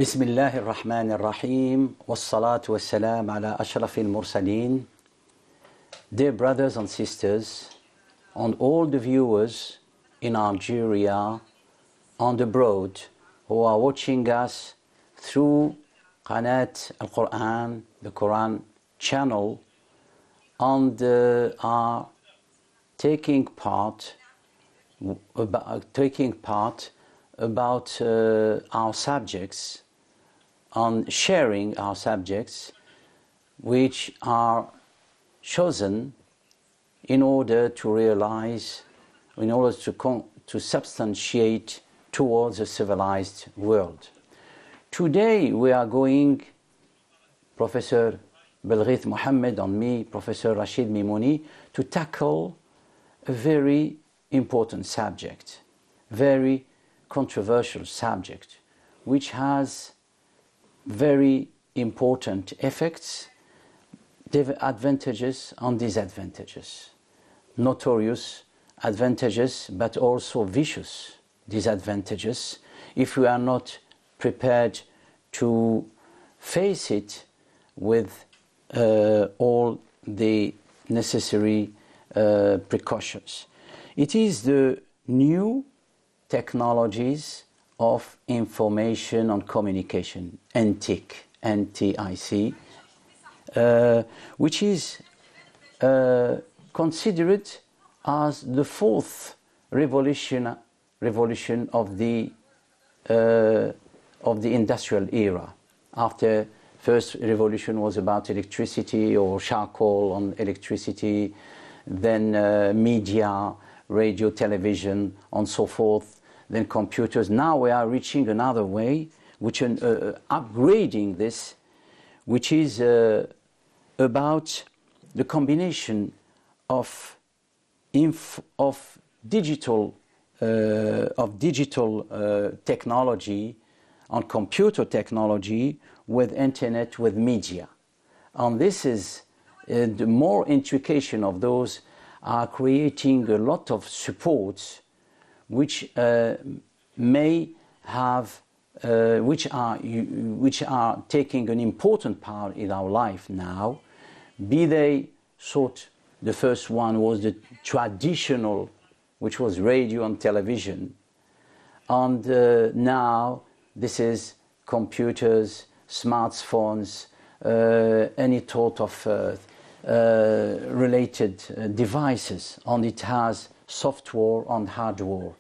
بسم الله الرحمن الرحيم والصلاة والسلام على أشرف المرسلين. Dear brothers and sisters, and all the viewers in Algeria and abroad who are watching us through قناة القرآن, the Quran channel, and are taking part about our subjects, on sharing our subjects, which are chosen in order to realize, in order to substantiate towards a civilized world. Today we are going, Professor Belghith Mohammed and me, Professor Rashid Mimouni, to tackle a very important subject, very controversial subject, which has very important effects, advantages and disadvantages, notorious advantages but also vicious disadvantages if we are not prepared to face it with all the necessary precautions. It is the new technologies of information and communication, NTIC, which is considered as the fourth revolution of the industrial era. After first revolution was about electricity or charcoal on electricity, then media, radio, television, and so forth, then computers. Now we are reaching another way, which upgrading this, which is about the combination of digital technology and computer technology with internet, with media. And this is the more intrication of those are creating a lot of supports which may have which are taking an important part in our life now. Be they sort, the first one was the traditional, which was radio and television, and now this is computers, smartphones, any sort of related devices, and it has software and hardware.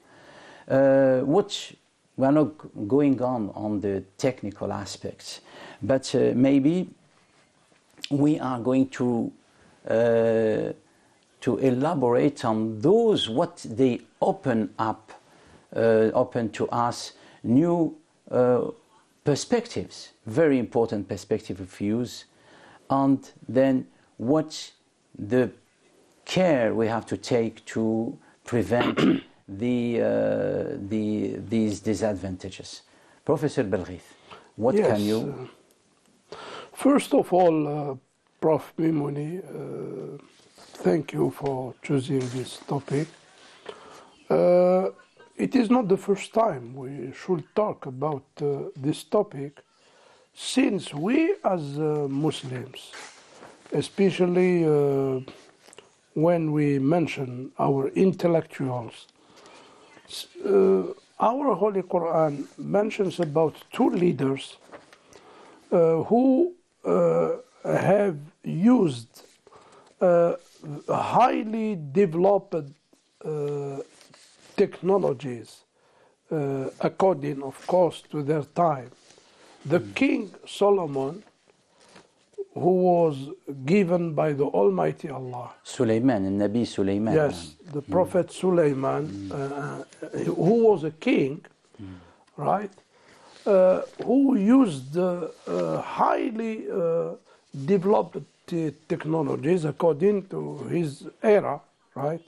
Which we are not going on the technical aspects, but maybe we are going to elaborate on those, what they open to us new perspectives, very important perspective of views, and then what the care we have to take to prevent these disadvantages. Professor Belghith, what can you... First of all, Prof. Mimouni, thank you for choosing this topic. It is not the first time we should talk about this topic, since we as Muslims, especially when we mention our intellectuals, our Holy Quran mentions about two leaders who have used highly developed technologies according, of course, to their time. The King Solomon, who was given by the Almighty Allah. Sulaiman, the Nabi Sulaiman. Yes, the Prophet Sulaiman, who was a king, right? Who used highly developed technologies according to his era, right?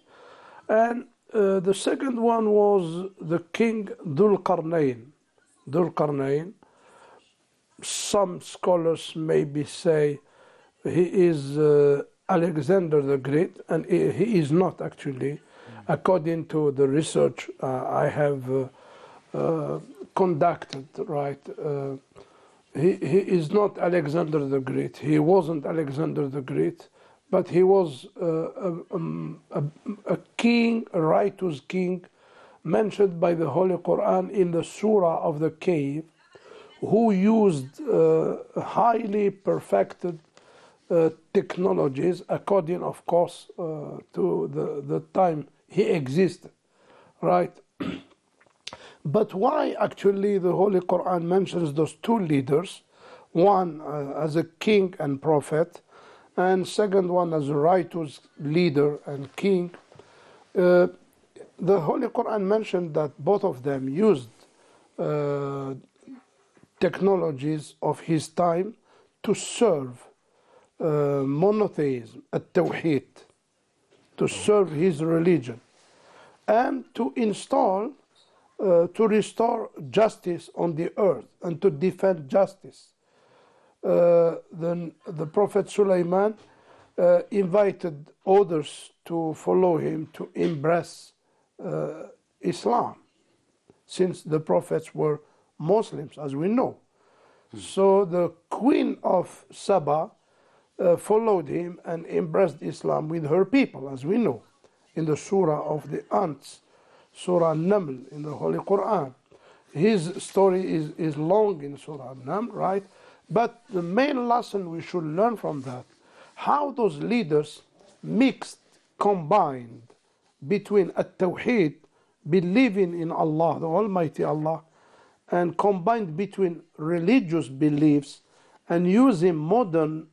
And the second one was the King Dhul Qarnayn. Some scholars maybe say he is Alexander the Great, and he is not actually, according to the research I have conducted, right? he is not Alexander the Great. He wasn't Alexander the Great, but he was a king, a righteous king, mentioned by the Holy Quran in the Surah of the cave, who used highly perfected technologies, according, of course, to the time he existed, right? But why actually the Holy Quran mentions those two leaders, one as a king and prophet, and second one as a righteous leader and king? The Holy Quran mentioned that both of them used technologies of his time to serve monotheism, at-tawheed, to serve his religion, and to install, to restore justice on the earth and to defend justice. Then the Prophet Sulaiman invited others to follow him to embrace Islam, since the prophets were Muslims, as we know. So the queen of Saba followed him and embraced Islam with her people, as we know, in the surah of the ants, Surah Naml in the Holy Quran. His story is long in Surah Naml, right? But the main lesson we should learn from that, how those leaders mixed, combined between at-tawheed, believing in Allah, the Almighty Allah, and combined between religious beliefs and using modern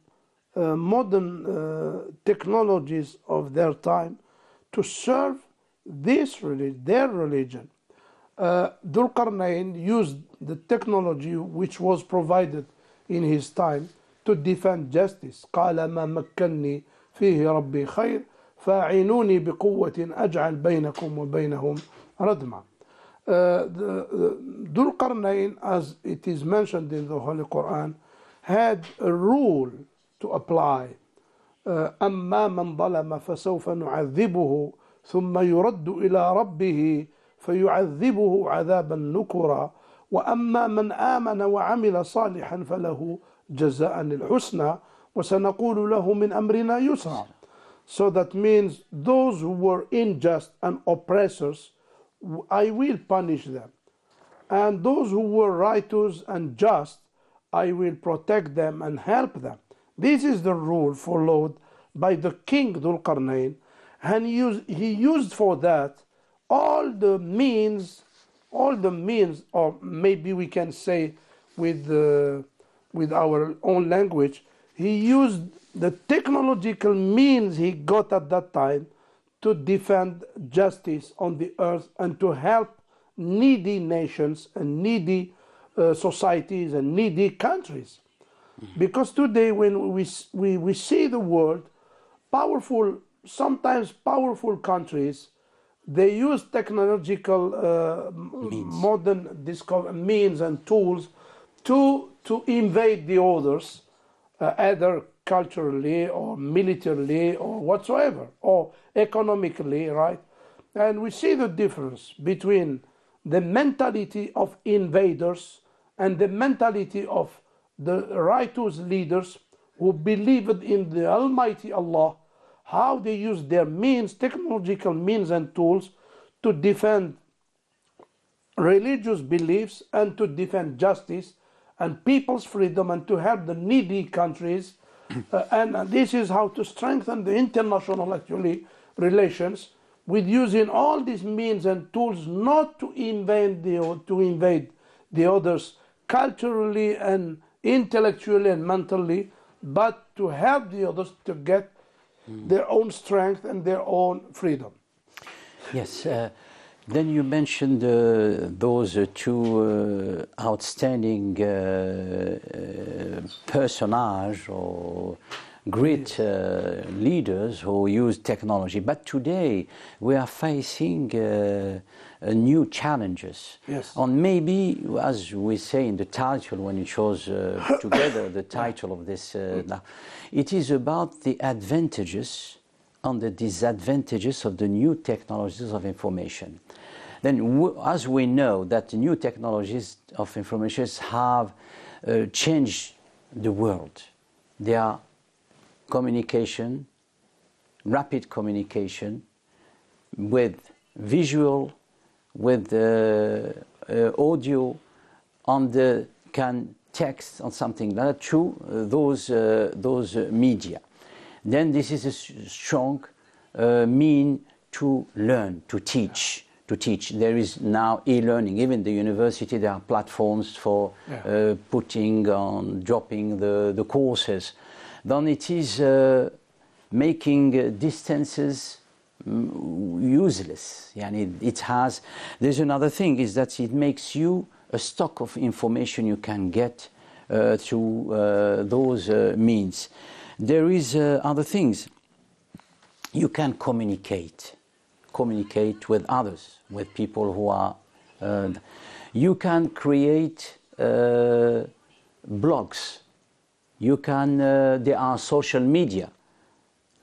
technologies of their time to serve this religion, their religion. Dhul Qarnayn used the technology which was provided in his time to defend justice. قال ما مكني فيه ربي خير فاعينوني بقوة أجعل بينكم وبينهم ردما. Dhul Qarnayn, as it is mentioned in the Holy Quran, had a rule to apply. أما من ظلم فسوف نعذبه ثم يرد إلى ربه فيعذبه عذابا نكرا وأما من آمن وعمل صالحا فله جزاء الحسنى وسنقول له من أمرنا يسرا. So that means those who were unjust and oppressors, I will punish them. And those who were righteous and just, I will protect them and help them. This is the rule followed by the king Dhul Qarnayn, and he used for that all the means, or maybe we can say with our own language, he used the technological means he got at that time to defend justice on the earth and to help needy nations and needy societies and needy countries. Because today when we see the world, sometimes powerful countries, they use technological modern means and tools to invade the others, either culturally or militarily or whatsoever, or economically, right? And we see the difference between the mentality of invaders and the mentality of the righteous leaders who believed in the Almighty Allah, how they use their means, technological means and tools to defend religious beliefs and to defend justice and people's freedom and to help the needy countries. And this is how to strengthen the international relations, with using all these means and tools, not to invade the others culturally and intellectually and mentally, but to help the others to get their own strength and their own freedom. Yes. Then you mentioned those two outstanding personages or great leaders who use technology. But today we are facing new challenges. Yes. And maybe, as we say in the title, when you chose together the title of this, it is about the advantages and the disadvantages of the new technologies of information. Then, as we know that the new technologies of information have change the world. They are communication, rapid communication, with visual, with audio, on the text, on something like that, through those media. Then this is a strong mean to learn, to teach. There is now e-learning. Even the university, there are platforms for putting on, dropping the courses. Then it is making distances useless. There's another thing, is that it makes you a stock of information you can get through those means. There is other things. You can communicate with others, with people who are... you can create blogs. You can... there are social media,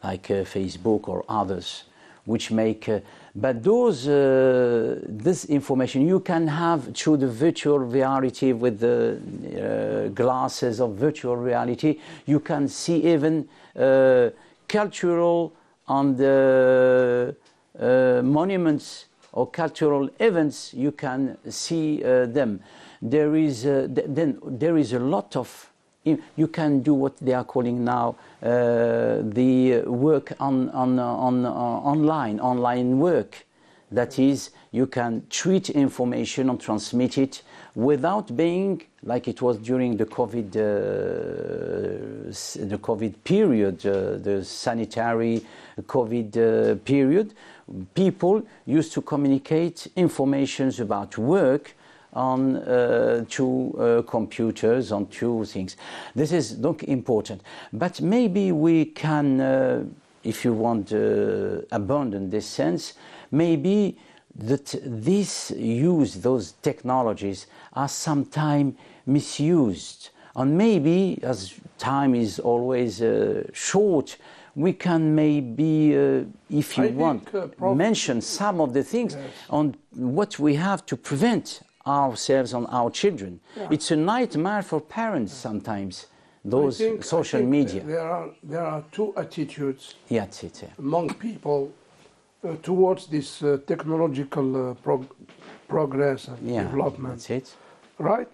like Facebook or others, which make... but this information you can have through the virtual reality, with the glasses of virtual reality. You can see even cultural and monuments or cultural events. You can see them. There is there is a lot of... you can do what they are calling now the work online work. That is, you can treat information and transmit it without being, like it was during the COVID period, the sanitary COVID period. People used to communicate informations about work on through computers, on through things. This is important. But maybe we can, if you want, abandon this sense. Maybe that those technologies are sometimes misused. And maybe, as time is always short, we can maybe, if you want, mention some of the things on what we have to prevent ourselves and our children. It's a nightmare for parents sometimes, those social media. There are two attitudes among people towards this technological progress and development. That's it. Right?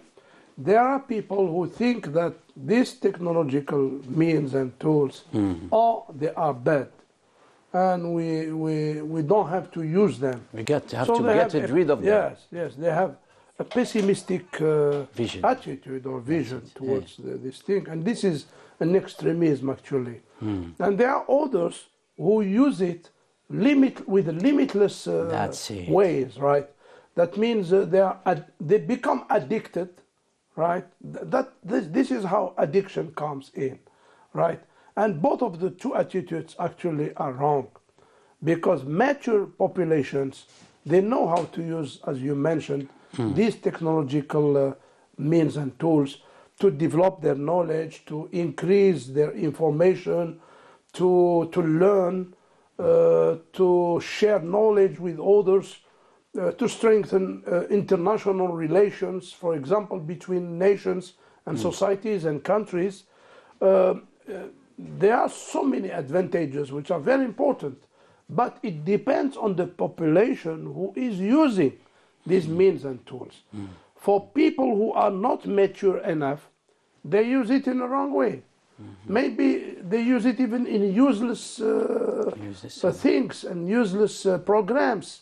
There are people who think that these technological means and tools, they are bad, and we don't have to use them. We have to get rid of them. Yes, they have a pessimistic attitude or vision towards this thing, and this is an extremism actually. And there are others who use it with limitless ways, right? That means they become addicted, right? This is how addiction comes in, right? And both of the two attitudes actually are wrong, because mature populations, they know how to use, as you mentioned, these technological means and tools to develop their knowledge, to increase their information, to learn, to share knowledge with others, to strengthen international relations, for example, between nations and societies and countries. There are so many advantages which are very important, but it depends on the population who is using these means and tools. For people who are not mature enough, they use it in the wrong way. Maybe they use it even in useless things and useless programs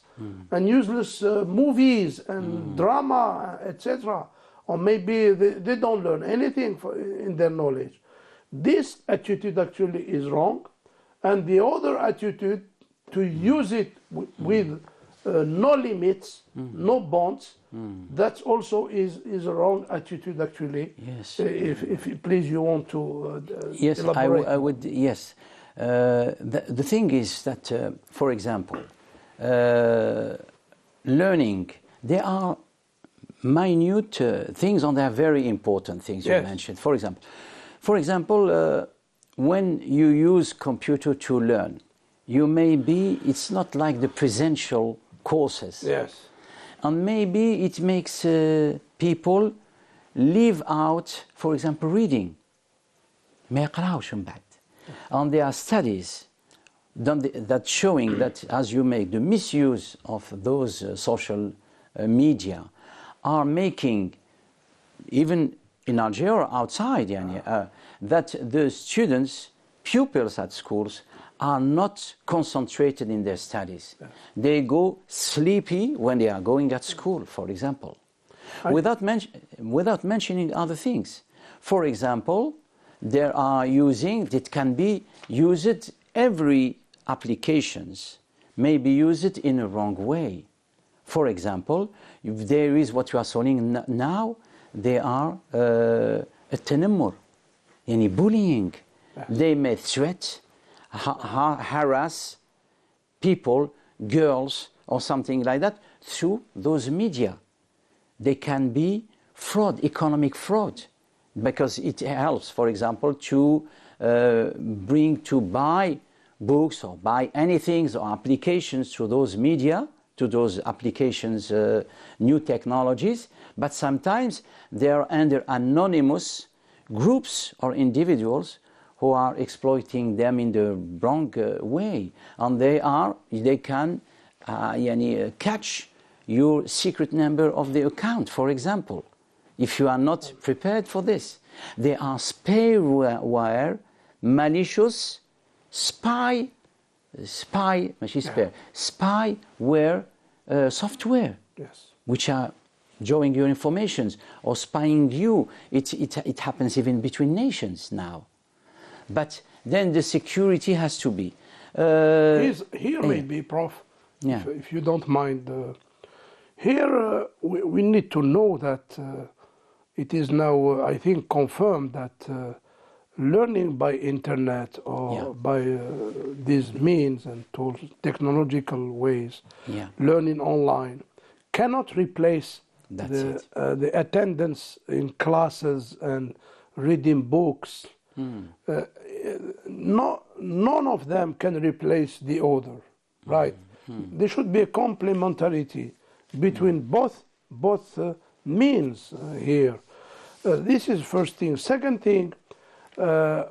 and useless movies and drama, etc. Or maybe they don't learn anything in their knowledge. This attitude actually is wrong, and the other attitude, to use it with no limits, no bonds, that also is a wrong attitude actually. Yes. If please you want to yes, elaborate. I would. Yes. The thing is that, for example, learning, there are minute things, and they are very important things you mentioned. For example, when you use computer to learn, it's not like the presential courses. Yes. And maybe it makes people leave out, for example, reading. ما يقراوش من بعد. And there are studies that showing that as you make the misuse of those social media are making, even in Algeria or outside, that the students, pupils at schools, are not concentrated in their studies. They go sleepy when they are going at school, for example, without mentioning other things. For example, there are it can be used, every applications may be used in a wrong way. For example, if there is what you are saying now, they are التنمر, bullying. They may threat, harass people, girls or something like that through those media. They can be fraud, economic fraud, because it helps, for example, to buy books or buy anything or applications through those media, to those applications, new technologies, but sometimes they are under anonymous groups or individuals who are exploiting them in the wrong way, and they can catch your secret number of the account, for example, if you are not prepared for this. There are spyware, malicious spyware software, yes, which are drawing your information or spying you. It happens even between nations now. But then the security has to be. Here maybe, Prof, if you don't mind. Here we need to know that it is now, I think, confirmed that learning by internet or by these means and tools, technological ways, learning online, cannot replace the attendance in classes and reading books. None of them can replace the other, right? There should be a complementarity between both means here. This is first thing. Second thing,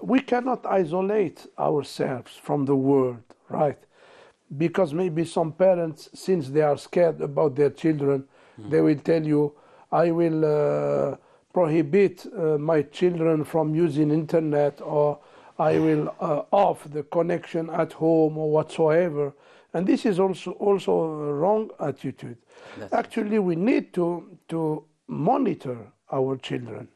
we cannot isolate ourselves from the world, right? Because maybe some parents, since they are scared about their children, they will tell you, I will prohibit my children from using internet, or I will off the connection at home or whatsoever. And this is also a wrong attitude. Actually, we need to monitor our children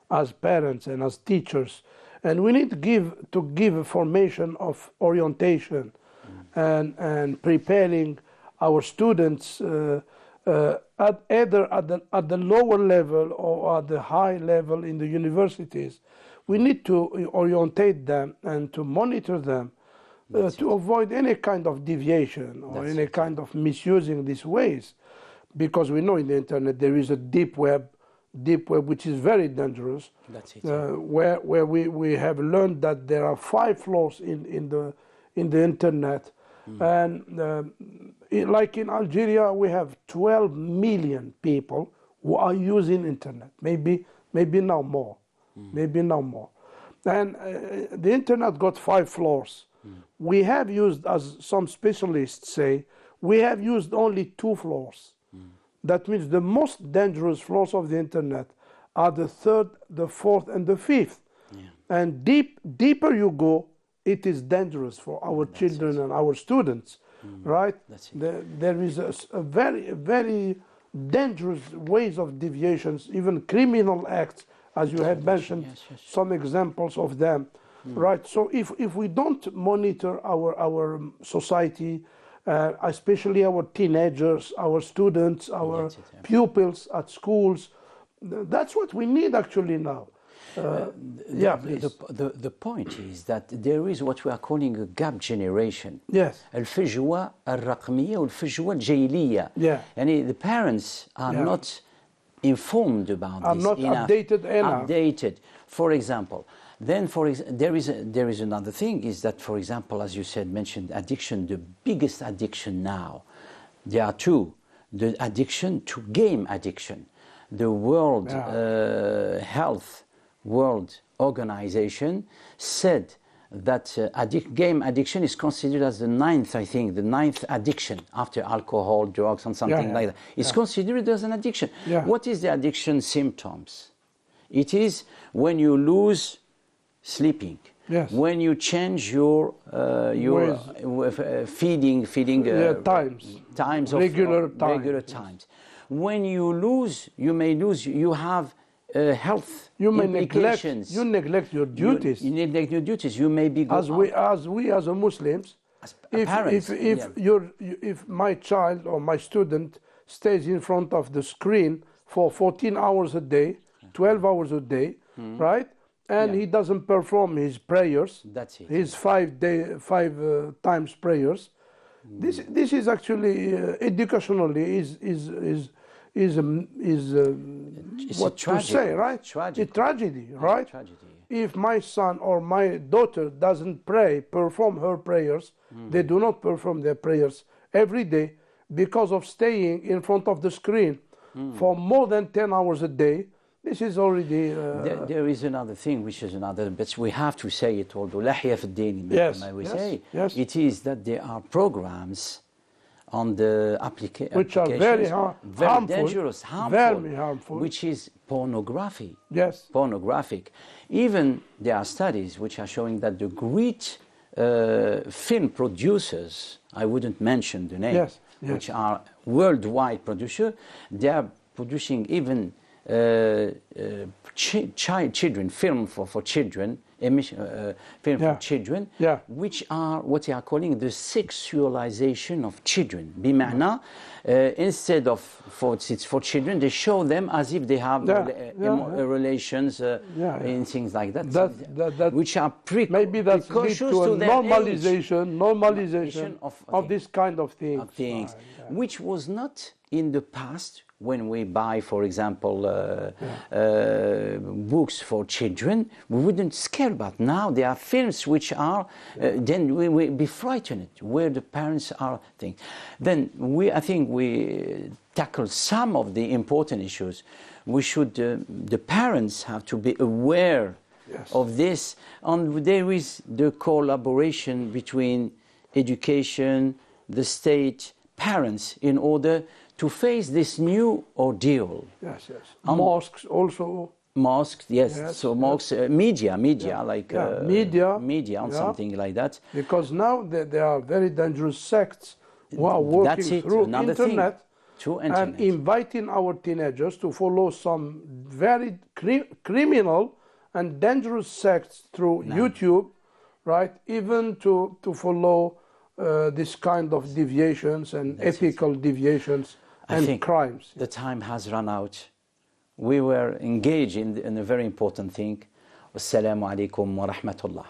as parents and as teachers, and we need to give a formation of orientation and preparing our students either at the lower level or at the high level in the universities. We need to orientate them and to monitor them to avoid any kind of deviation or any kind of misusing these ways, because we know in the internet there is a deep web which is very dangerous. Where we have learned that there are 5 floors in the internet, and like in Algeria we have 12 million people who are using internet, maybe now more, and the internet got 5 floors. We have used, as some specialists say, we have used only 2 floors. That means the most dangerous floors of the internet are the 3rd, the 4th, and the 5th. And deeper you go, it is dangerous for our children and our students, right? There is a very, very dangerous ways of deviations, even criminal acts, as you have mentioned, some examples of them, right? So if we don't monitor our society, especially our teenagers, our students, our pupils at schools, that's what we need actually now. The point is that there is what we are calling a gap generation. Yes. الفجوة الرقمية والفجوة الجيلية. يعني the parents are not informed about this. Are not updated enough. Updated. For example, then there is another thing, is that, for example, as you mentioned addiction. The biggest addiction now, there are 2. The addiction to game addiction. the World Health World Organization said that game addiction is considered as the ninth, I think, the ninth addiction after alcohol, drugs, and something like that. It's considered as an addiction. What is the addiction symptoms? It is when you lose sleeping, when you change your feeding times of regular times. When you lose, you may lose. You have health implications. You neglect your duties. You neglect your duties. You may be as a Muslims. If my child or my student stays in front of the screen for 14 hours a day, 12 hours a day, right? And he doesn't perform his prayers. That's it. His 5 times prayers. This is actually educationally what to say, right? It's a tragedy, right? If my son or my daughter doesn't perform her prayers, they do not perform their prayers every day because of staying in front of the screen for more than 10 hours a day. This is already... There is another thing, which is another, but we have to say it, although لحية في الدين, it is that there are programs on the applications which are very dangerous, harmful, which is pornography. Pornographic. Even there are studies which are showing that the great film producers, I wouldn't mention the name, which are worldwide producers, they are producing even children, film for children, film for children, which are what they are calling the sexualization of children. بمعنى, instead of for children, they show them as if they have relations in things like that, which are maybe that leads to a normalization of this kind of things. Which was not in the past. When we buy, for example, books for children, we wouldn't scare about. Now there are films which are, then we will be frightened where the parents are thinking. Then I think we tackle some of the important issues. We should, the parents have to be aware of this, and there is the collaboration between education, the state, parents, in order to face this new ordeal. Mosques also. Mosques, so mosques, media, like media and something like that. Because now there are very dangerous sects who are working through internet and inviting our teenagers to follow some very criminal and dangerous sects through YouTube, right? Even to follow this kind of deviations and ethical deviations and crimes. The time has run out. We were engaged in a very important thing. Wassalamu alaikum wa rahmatullah.